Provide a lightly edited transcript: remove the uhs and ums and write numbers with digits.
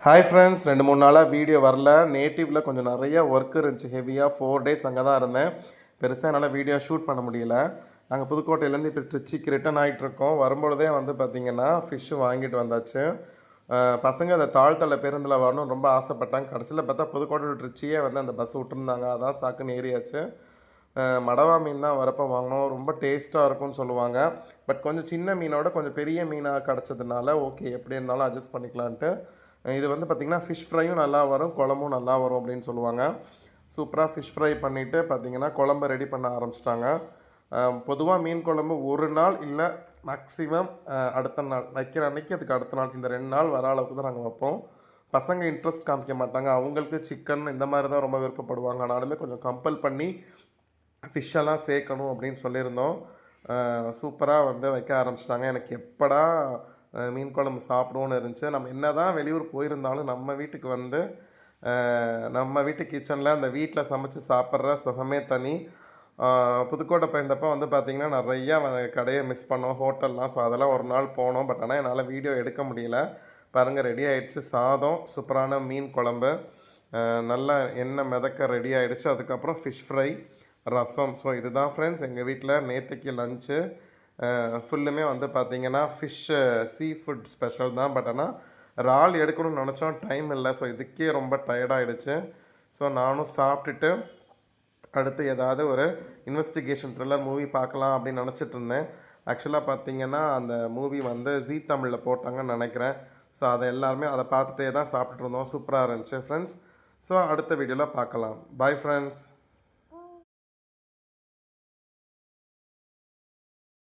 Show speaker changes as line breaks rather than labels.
Hi friends, 2-3 நாளாக video வரல. நேட்டிவில் கொஞ்சம் நிறைய ஒர்க் இருந்துச்சு. ஹெவியாக 4 டேஸ் அங்கே தான் இருந்தேன். பெருசாக என்னால் வீடியோ ஷூட் பண்ண முடியல. நாங்கள் புதுக்கோட்டையிலேருந்து இப்போ திருச்சிக்கு ரிட்டன் ஆகிட்டுருக்கோம். வரும்பொழுதே வந்து பார்த்திங்கன்னா ஃபிஷ்ஷு வாங்கிட்டு வந்தாச்சு. பசங்க அந்த தாழ்த்தலை பேருந்தில் வரணும்னு ரொம்ப ஆசைப்பட்டாங்க. கடைசியில் பார்த்தா புதுக்கோட்டை திருச்சியே வந்து அந்த பஸ் விட்டுருந்தாங்க. அதான் சாக்குன்னு ஏறியாச்சு. மடவா மீன் தான் வரப்போ வாங்கினோம். ரொம்ப டேஸ்ட்டாக இருக்கும்னு சொல்லுவாங்க. பட் கொஞ்சம் சின்ன மீனோட கொஞ்சம் பெரிய மீனாக கிடச்சதுனால ஓகே, எப்படி இருந்தாலும் அட்ஜஸ்ட் பண்ணிக்கலான்ட்டு. இது வந்து பார்த்திங்கன்னா ஃபிஷ் ஃப்ரையும் நல்லா வரும், குழம்பும் நல்லா வரும் அப்படின்னு சொல்லுவாங்க. சூப்பராக ஃபிஷ் ஃப்ரை பண்ணிவிட்டு பார்த்திங்கன்னா குழம்பு ரெடி பண்ண ஆரம்பிச்சிட்டாங்க. பொதுவாக மீன் குழம்பு ஒரு நாள் இல்லை மேக்ஸிமம் அடுத்த நாள் வைக்கிற அன்றைக்கி அதுக்கு அடுத்த நாள் இந்த 2 நாள் வர அளவுக்கு தான் நாங்கள் வைப்போம். பசங்க இன்ட்ரெஸ்ட் காமிக்க மாட்டாங்க. அவங்களுக்கு சிக்கன் இந்த மாதிரி தான் ரொம்ப விருப்பப்படுவாங்க. ஆனாலுமே கொஞ்சம் கம்பல் பண்ணி ஃபிஷ்ஷெல்லாம் சேர்க்கணும் அப்படின்னு சொல்லியிருந்தோம். சூப்பராக வந்து வைக்க ஆரம்பிச்சிட்டாங்க. எனக்கு எப்படா மீன் குழம்பு சாப்பிடுவோன்னு இருந்துச்சு. நம்ம என்ன தான் வெளியூர் போயிருந்தாலும் நம்ம வீட்டுக்கு வந்து நம்ம வீட்டு கிச்சனில் அந்த வீட்டில் சமைச்சு சாப்பிட்ற சுகமே தனி. புதுக்கோட்டை போயிருந்தப்போ வந்து பார்த்திங்கன்னா நிறையா கடையை மிஸ் பண்ணோம், ஹோட்டல்லாம். ஸோ அதெல்லாம் ஒரு நாள் போனோம். பட் ஆனால் என்னால் வீடியோ எடுக்க முடியல. பாருங்கள், ரெடி ஆகிடுச்சு சாதம், சூப்பரான மீன் குழம்பு, நல்லா எண்ணெய் மிதக்க ரெடி ஆகிடுச்சு. அதுக்கப்புறம் ஃபிஷ் ஃப்ரை, ரசம். ஸோ இதுதான் ஃப்ரெண்ட்ஸ் எங்கள் வீட்டில் நேற்றுக்கு லஞ்சு. ஃபுல்லுமே வந்து பார்த்திங்கன்னா ஃபிஷ்ஷு சீ ஃபுட் ஸ்பெஷல் தான். பட் ஆனால் இறால் எடுக்கணும்னு நினச்சோம், டைம் இல்லை. ஸோ இதுக்கே ரொம்ப டயர்டாகிடுச்சு. ஸோ நானும் சாப்பிட்டுட்டு அடுத்து ஏதாவது ஒரு இன்வெஸ்டிகேஷன் த்ரில்லர் மூவி பார்க்கலாம் அப்படின்னு நினச்சிட்டு இருந்தேன். ஆக்சுவலாக பார்த்திங்கன்னா அந்த மூவி வந்து ஜீ தமிழில் போட்டாங்கன்னு நினைக்கிறேன். ஸோ அதை எல்லாருமே அதை பார்த்துட்டே தான் சாப்பிட்டுட்டு இருந்தோம். சூப்பராக இருந்துச்சு ஃப்ரெண்ட்ஸ். ஸோ அடுத்த வீடியோவில் பார்க்கலாம். Bye friends.